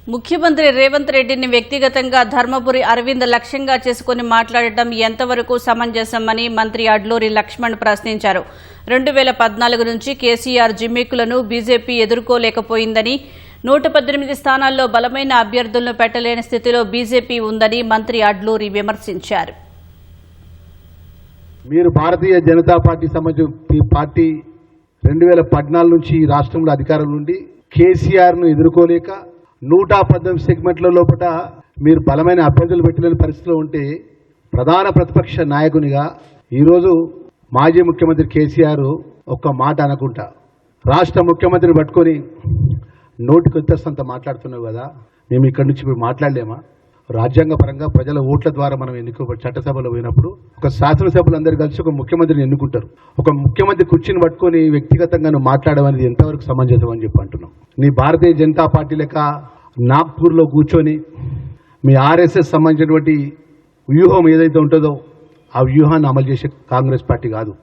ముఖ్యమంత్రి రేవంత్ రెడ్డిని వ్యక్తిగతంగా ధర్మపురి అరవింద్ లక్ష్యంగా చేసుకుని మాట్లాడటం ఎంతవరకు సమంజసమని మంత్రి అడ్లూరి లక్ష్మణ్ ప్రశ్నించారు. 2014 నుంచి కేసీఆర్ జిమ్మిక్కులను బీజేపీ ఎదుర్కోలేకపోయిందని, 118 స్థానాల్లో బలమైన అభ్యర్థులను పెట్టలేని స్థితిలో బీజేపీ ఉందని మంత్రి అడ్లూరి విమర్శించారు. మీరు భారతీయ జనతా పార్టీ సంబంధించిన పార్టీ 2014 నుంచి రాష్ట్రంలో అధికారం నుండి కేసీఆర్ను ఎదుర్కోలేక 118 సెగ్మెంట్ల లోపల మీరు బలమైన అభ్యర్థులు పెట్టలేని పరిస్థితిలో ఉంటే ప్రధాన ప్రతిపక్ష నాయకునిగా ఈరోజు మాజీ ముఖ్యమంత్రి కేసీఆర్ ఒక్క మాట అనకుండా రాష్ట్ర ముఖ్యమంత్రిని పట్టుకొని నోటికి వచ్చేస్తంత మాట్లాడుతున్నావు కదా, మేము ఇక్కడి నుంచి ఇప్పుడు మాట్లాడలేమా? రాజ్యాంగ పరంగా ప్రజల ఓట్ల ద్వారా మనం చట్టసభలో పోయినప్పుడు ఒక శాసనసభ్యులు అందరూ కలిసి ఒక ముఖ్యమంత్రిని ఎన్నుకుంటారు. ఒక ముఖ్యమంత్రి కుర్చీని పట్టుకొని వ్యక్తిగతంగా నువ్వు మాట్లాడడం అనేది ఎంతవరకు సమంజసం అని చెప్పి అంటున్నావు. నీ భారతీయ జనతా పార్టీ లెక్క నాగ్పూర్లో కూర్చొని మీ ఆర్ఎస్ఎస్ సంబంధించినటువంటి వ్యూహం ఏదైతే ఉంటుందో ఆ వ్యూహాన్ని అమలు చేసే కాంగ్రెస్ పార్టీ కాదు.